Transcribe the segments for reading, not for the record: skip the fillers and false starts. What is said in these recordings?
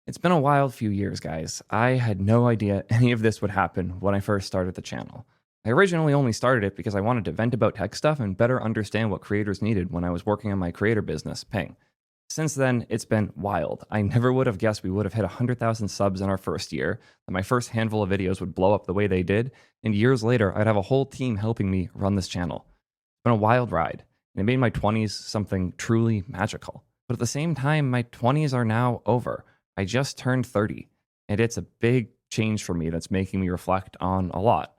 It's been a wild few years, guys. I had no idea any of this would happen when I first started the channel. I originally only started it because I wanted to vent about tech stuff and better understand what creators needed when I was working on my creator business, Ping. Since then, it's been wild. I never would have guessed we would have hit 100,000 subs in our first year, that my first handful of videos would blow up the way they did, and years later, I'd have a whole team helping me run this channel. It's been a wild ride, and it made my 20s something truly magical. But at the same time, my 20s are now over. I just turned 30, and it's a big change for me that's making me reflect on a lot.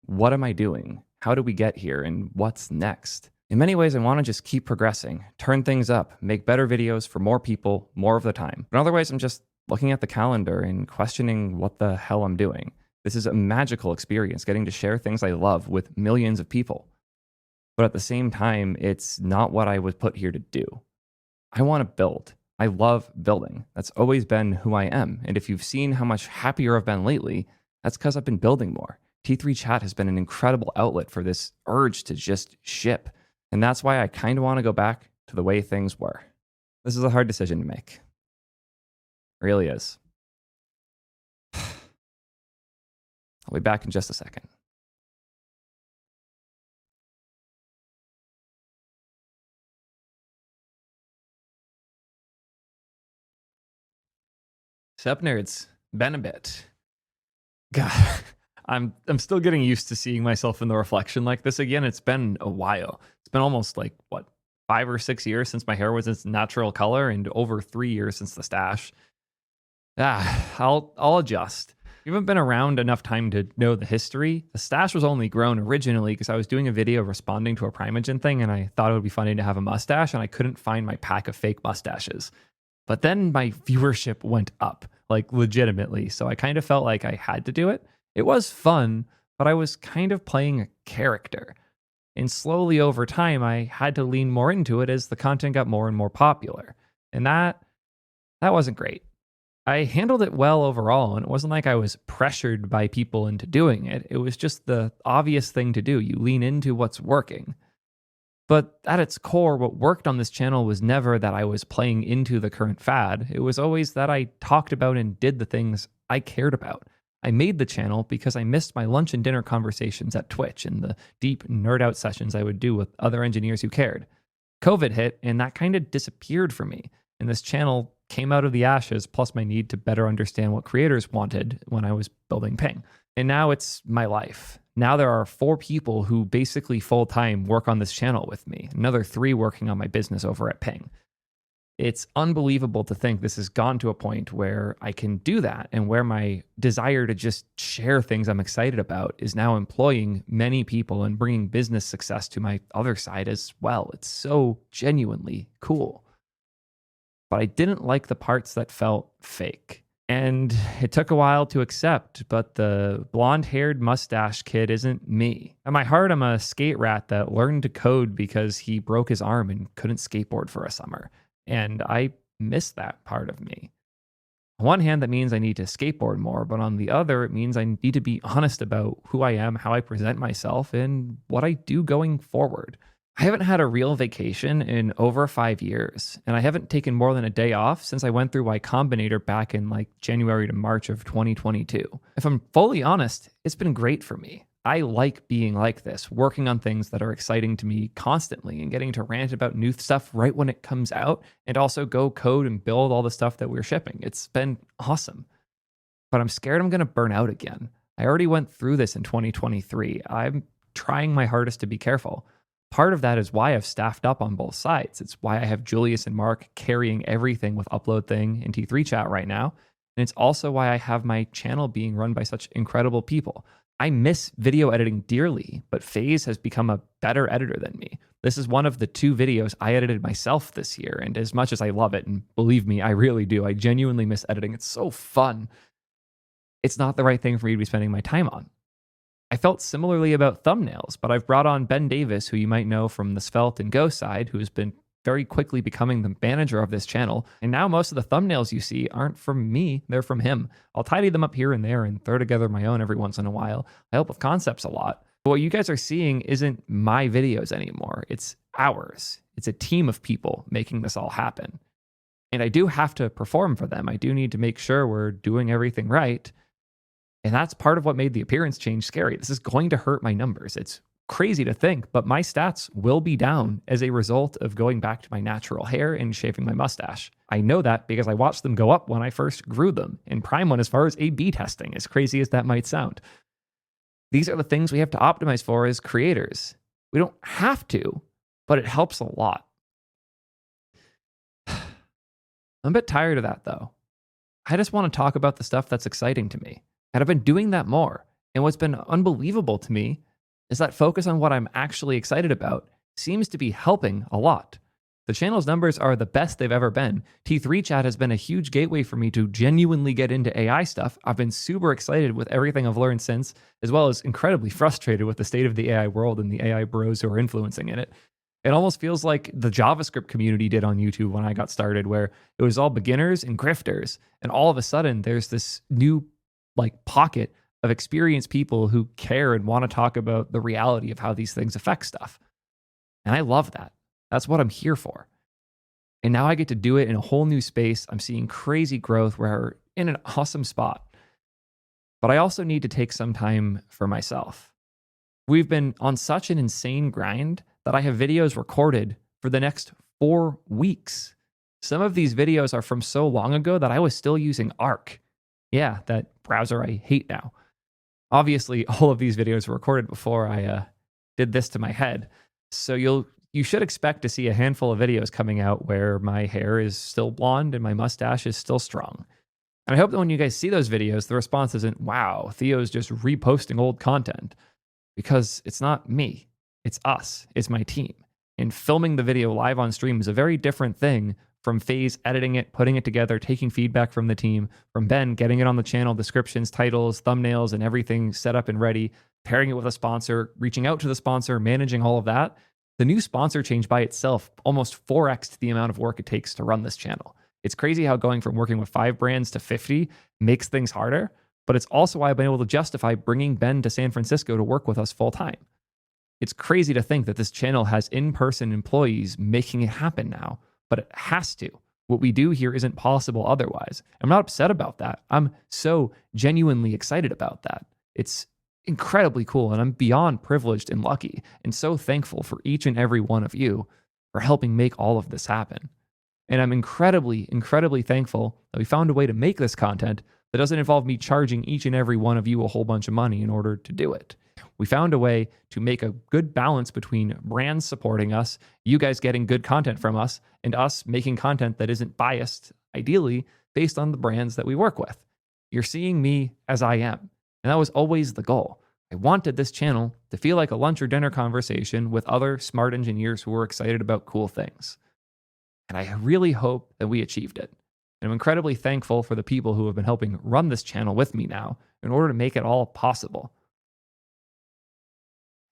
What am I doing? How did we get here? And what's next? In many ways, I want to just keep progressing, turn things up, make better videos for more people, more of the time. But in other ways, I'm just looking at the calendar and questioning what the hell I'm doing. This is a magical experience, getting to share things I love with millions of people. But at the same time, it's not what I was put here to do. I want to build. I love building. That's always been who I am. And if you've seen how much happier I've been lately, that's because I've been building more. T3 chat has been an incredible outlet for this urge to just ship. And that's why I kind of want to go back to the way things were. This is a hard decision to make. It really is. I'll be back in just a second. Sup, nerds? Been a bit. God, I'm still getting used to seeing myself in the reflection like this again. It's been a while. It's been almost like, what, 5 or 6 years since my hair was its natural color and over 3 years since the stash. I'll adjust. You haven't been around enough time to know the history. The stash was only grown originally because I was doing a video responding to a Primogen thing and I thought it would be funny to have a mustache and I couldn't find my pack of fake mustaches. But then my viewership went up, like legitimately. So I kind of felt like I had to do it. It was fun, but I was kind of playing a character. And slowly over time, I had to lean more into it as the content got more and more popular. And that wasn't great. I handled it well overall, and it wasn't like I was pressured by people into doing it. It was just the obvious thing to do. You lean into what's working. But at its core, what worked on this channel was never that I was playing into the current fad. It was always that I talked about and did the things I cared about. I made the channel because I missed my lunch and dinner conversations at Twitch and the deep nerd out sessions I would do with other engineers who cared. COVID hit, and that kind of disappeared for me. And this channel came out of the ashes, plus my need to better understand what creators wanted when I was building Ping. And now it's my life. Now there are 4 people who basically full-time work on this channel with me, another 3 working on my business over at Ping. It's unbelievable to think this has gone to a point where I can do that and where my desire to just share things I'm excited about is now employing many people and bringing business success to my other side as well. It's so genuinely cool. But I didn't like the parts that felt fake. And it took a while to accept, but the blonde-haired mustache kid isn't me. At my heart, I'm a skate rat that learned to code because he broke his arm and couldn't skateboard for a summer. And I miss that part of me. On one hand, that means I need to skateboard more, but on the other, it means I need to be honest about who I am, how I present myself, and what I do going forward. I haven't had a real vacation in over 5 years, and I haven't taken more than a day off since I went through Y Combinator back in like January to March of 2022. If I'm fully honest, it's been great for me. I like being like this, working on things that are exciting to me constantly and getting to rant about new stuff right when it comes out and also go code and build all the stuff that we're shipping. It's been awesome. But I'm scared I'm going to burn out again. I already went through this in 2023. I'm trying my hardest to be careful. Part of that is why I've staffed up on both sides. It's why I have Julius and Mark carrying everything with Upload Thing and T3 Chat right now. And it's also why I have my channel being run by such incredible people. I miss video editing dearly, but FaZe has become a better editor than me. This is one of the 2 videos I edited myself this year, and as much as I love it, and believe me, I really do, I genuinely miss editing. It's so fun. It's not the right thing for me to be spending my time on. I felt similarly about thumbnails, but I've brought on Ben Davis, who you might know from the Svelte and Go side, who has been very quickly becoming the manager of this channel. And now most of the thumbnails you see aren't from me, they're from him. I'll tidy them up here and there and throw together my own every once in a while. I help with concepts a lot. But what you guys are seeing isn't my videos anymore. It's ours. It's a team of people making this all happen. And I do have to perform for them. I do need to make sure we're doing everything right. And that's part of what made the appearance change scary. This is going to hurt my numbers. It's crazy to think, but my stats will be down as a result of going back to my natural hair and shaving my mustache. I know that because I watched them go up when I first grew them in Prime 1 as far as A/B testing, as crazy as that might sound. These are the things we have to optimize for as creators. We don't have to, but it helps a lot. I'm a bit tired of that though. I just want to talk about the stuff that's exciting to me. And I've been doing that more. And what's been unbelievable to me is that focus on what I'm actually excited about seems to be helping a lot. The channel's numbers are the best they've ever been. T3 chat has been a huge gateway for me to genuinely get into AI stuff. I've been super excited with everything I've learned since, as well as incredibly frustrated with the state of the AI world and the AI bros who are influencing in it. It almost feels like the JavaScript community did on YouTube when I got started, where it was all beginners and grifters. And all of a sudden, there's this new pocket of experienced people who care and want to talk about the reality of how these things affect stuff. And I love that. That's what I'm here for. And now I get to do it in a whole new space. I'm seeing crazy growth. We're in an awesome spot. But I also need to take some time for myself. We've been on such an insane grind that I have videos recorded for the next 4 weeks. Some of these videos are from so long ago that I was still using Arc. Yeah, that browser I hate now. Obviously, all of these videos were recorded before I did this to my head. So you should expect to see a handful of videos coming out where my hair is still blonde and my mustache is still strong. And I hope that when you guys see those videos, the response isn't, wow, Theo's just reposting old content. Because it's not me. It's us. It's my team. And filming the video live on stream is a very different thing from FaZe editing it, putting it together, taking feedback from the team, from Ben getting it on the channel, descriptions, titles, thumbnails, and everything set up and ready, pairing it with a sponsor, reaching out to the sponsor, managing all of that. The new sponsor change by itself almost 4x the amount of work it takes to run this channel. It's crazy how going from working with 5 brands to 50 makes things harder, but it's also why I've been able to justify bringing Ben to San Francisco to work with us full time. It's crazy to think that this channel has in-person employees making it happen now, but it has to. What we do here isn't possible otherwise. I'm not upset about that. I'm so genuinely excited about that. It's incredibly cool, and I'm beyond privileged and lucky, and so thankful for each and every one of you for helping make all of this happen. And I'm incredibly, incredibly thankful that we found a way to make this content that doesn't involve me charging each and every one of you a whole bunch of money in order to do it. We found a way to make a good balance between brands supporting us, you guys getting good content from us, and us making content that isn't biased, ideally, based on the brands that we work with. You're seeing me as I am, and that was always the goal. I wanted this channel to feel like a lunch or dinner conversation with other smart engineers who were excited about cool things. And I really hope that we achieved it. And I'm incredibly thankful for the people who have been helping run this channel with me now in order to make it all possible.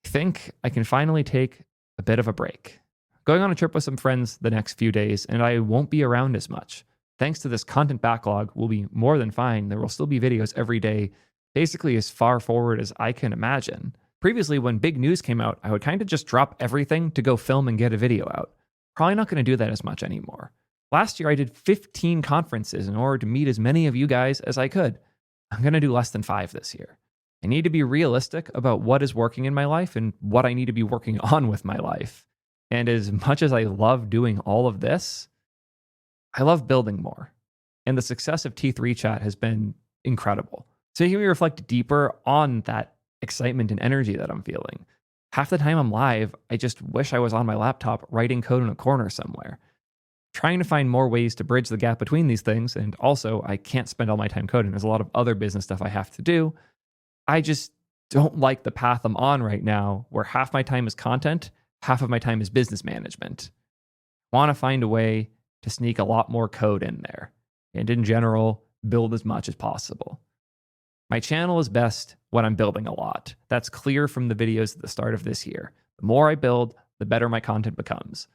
I think I can finally take a bit of a break. Going on a trip with some friends the next few days, and I won't be around as much. Thanks to this content backlog, we'll be more than fine. There will still be videos every day, basically as far forward as I can imagine. Previously, when big news came out, I would kind of just drop everything to go film and get a video out. Probably not going to do that as much anymore. Last year, I did 15 conferences in order to meet as many of you guys as I could. I'm going to do less than 5 this year. I need to be realistic about what is working in my life and what I need to be working on with my life. And as much as I love doing all of this, I love building more. And the success of T3 Chat has been incredible. So making me reflect deeper on that excitement and energy that I'm feeling. Half the time I'm live, I just wish I was on my laptop writing code in a corner somewhere. Trying to find more ways to bridge the gap between these things, and also I can't spend all my time coding. There's a lot of other business stuff I have to do. I just don't like the path I'm on right now, where half my time is content, half of my time is business management. I want to find a way to sneak a lot more code in there, and in general, build as much as possible. My channel is best when I'm building a lot. That's clear from the videos at the start of this year. The more I build, the better my content becomes.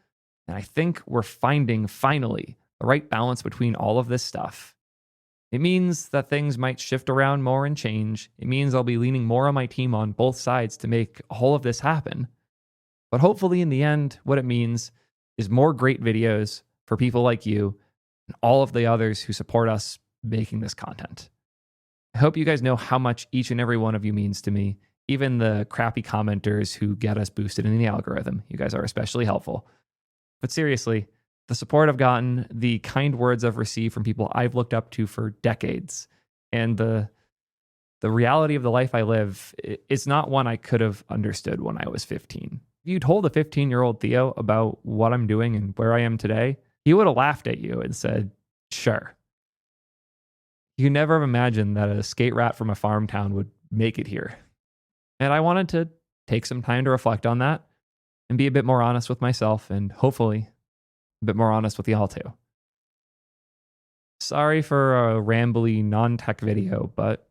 And I think we're finding, finally, the right balance between all of this stuff. It means that things might shift around more and change. It means I'll be leaning more on my team on both sides to make all of this happen. But hopefully in the end, what it means is more great videos for people like you and all of the others who support us making this content. I hope you guys know how much each and every one of you means to me, even the crappy commenters who get us boosted in the algorithm. You guys are especially helpful. But seriously, the support I've gotten, the kind words I've received from people I've looked up to for decades, and the reality of the life I live, it's not one I could have understood when I was 15. If you told a 15-year-old Theo about what I'm doing and where I am today, he would have laughed at you and said, sure. You never have imagined that a skate rat from a farm town would make it here. And I wanted to take some time to reflect on that and be a bit more honest with myself and hopefully a bit more honest with y'all too. Sorry for a rambly non-tech video, but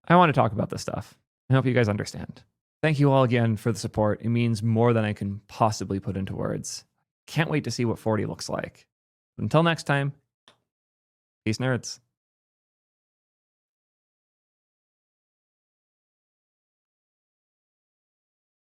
I want to talk about this stuff. I hope you guys understand. Thank you all again for the support. It means more than I can possibly put into words. Can't wait to see what 40 looks like. Until next time, peace nerds.